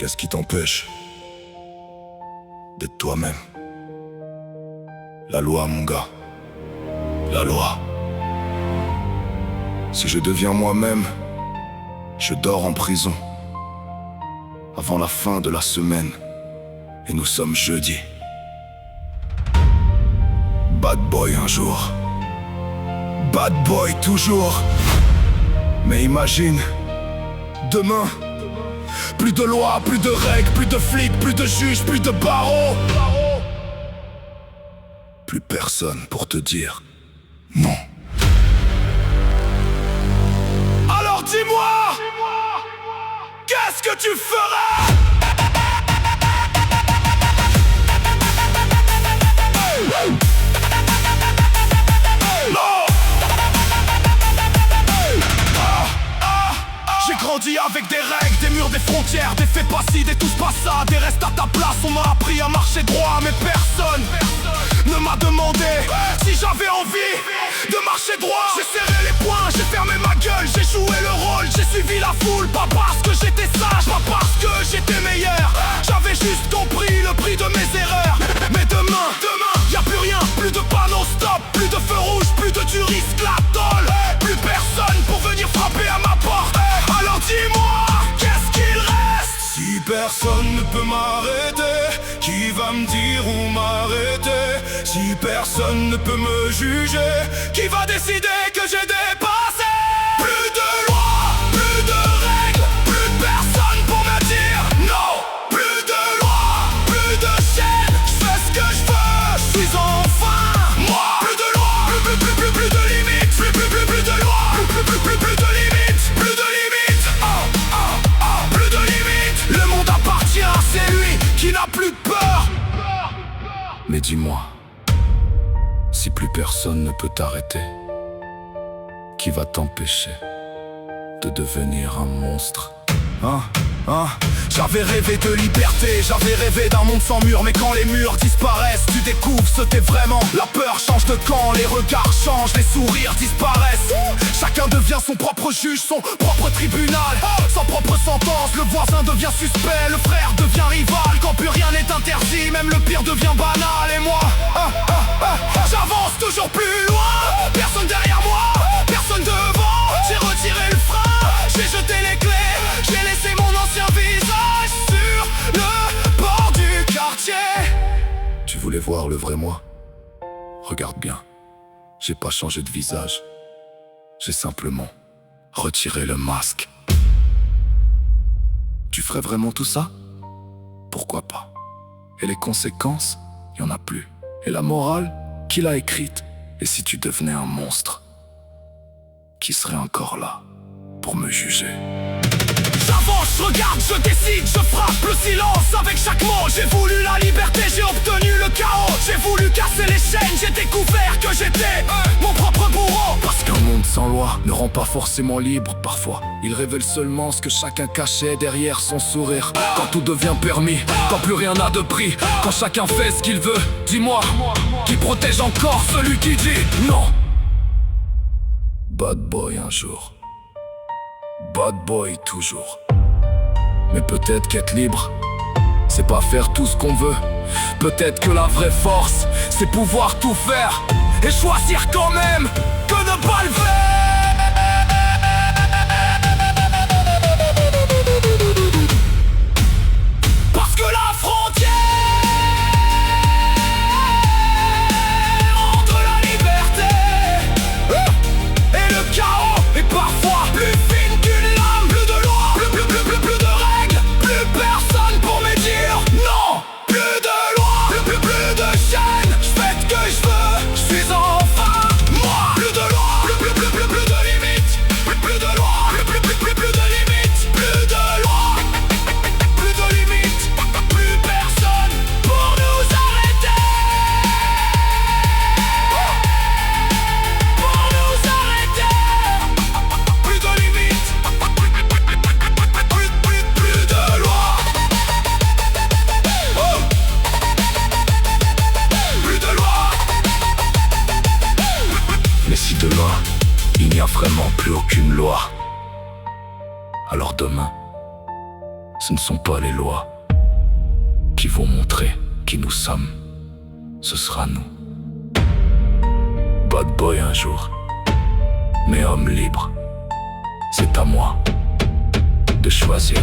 Qu'est-ce qui t'empêche d'être toi-même? La loi, mon gars. La loi. Si je deviens moi-même, je dors en prison avant la fin de la semaine. Et nous sommes jeudi. Bad boy un jour, bad boy toujours. Mais imagine, demain, plus de lois, plus de règles, plus de flics, plus de juges, plus de barreaux. Plus personne pour te dire non. Alors dis-moi, qu'est-ce que tu ferais? J'ai grandi avec des règles, des murs, des frontières, des faits pas ci, des tous pas ça, des restes à ta place. On m'a appris à marcher droit, mais personne ne m'a demandé si j'avais envie de marcher droit. J'ai serré les poings, j'ai fermé ma gueule, j'ai joué le rôle, j'ai suivi la foule. Pas parce que j'étais sage, pas parce que j'étais meilleur. J'avais juste compris le prix de mes erreurs. Mais demain, y'a plus rien, plus de panneaux stop, plus de feux rouges, plus de tu risques la tôle. Plus personne pour venir frapper à ma porte. Alors dis-moi, qu'est-ce qu'il reste? Si personne ne peut m'arrêter, qui va me dire où m'arrêter? Si personne ne peut me juger, qui va décider que j'ai dépassé? Plus de loi, plus de règles, plus de personne pour me dire non. Plus de loi, plus de chaînes, je fais ce que je veux, je suis enfin moi. Plus de loi, plus de limites, plus de loi, plus de limites, plus de limites. Plus de limites. Le monde appartient à celui qui n'a plus de peur. Mais dis-moi, si plus personne ne peut t'arrêter, qui va t'empêcher de devenir un monstre? J'avais rêvé de liberté, j'avais rêvé d'un monde sans mur. Mais quand les murs disparaissent, tu découvres ce qu'est vraiment. La peur change de camp, les regards changent, les sourires disparaissent. Chacun devient son propre juge, son propre tribunal, son propre sentence. Le voisin devient suspect, le frère devient rival. Quand plus rien n'est interdit, même le pire devient banal. Et moi, j'avance toujours plus loin. Personne derrière moi, personne devant. J'ai retiré le frein, j'ai jeté les clés, j'ai laissé mon ancien visage sur le bord du quartier. Tu voulais voir le vrai moi? Regarde bien, j'ai pas changé de visage. J'ai simplement retiré le masque. Tu ferais vraiment tout ça? Pourquoi pas? Et les conséquences? Y en a plus. Et la morale? Qui l'a écrite? Et si tu devenais un monstre? Qui serait encore là pour me juger? J'avance, je regarde, je décide, je frappe le silence avec chaque mot. J'ai voulu la liberté, j'ai obtenu le chaos. J'ai voulu casser les chaînes, j'ai découvert que j'étais mon propre bourreau. Parce qu'un monde sans loi ne rend pas forcément libre. Parfois, il révèle seulement ce que chacun cachait derrière son sourire. Quand tout devient permis, quand plus rien n'a de prix, quand chacun fait ce qu'il veut, dis-moi, qui protège encore celui qui dit non? Bad boy un jour, bad boy toujours. Mais peut-être qu'être libre, c'est pas faire tout ce qu'on veut. Peut-être que la vraie force, c'est pouvoir tout faire et choisir quand même que ne pas le faire. Parce que la frontière entre la liberté et le chaos est parfois plus fine qu'une lame. Plus de loi, plus de règles, plus personne pour me dire non. Plus de loi, plus de chaînes, je fais ce que je veux, je suis enfin moi. Plus de loi, plus Ce ne sont pas les lois qui vont montrer qui nous sommes, ce sera nous. Bad boy un jour, mais homme libre. C'est à moi de choisir.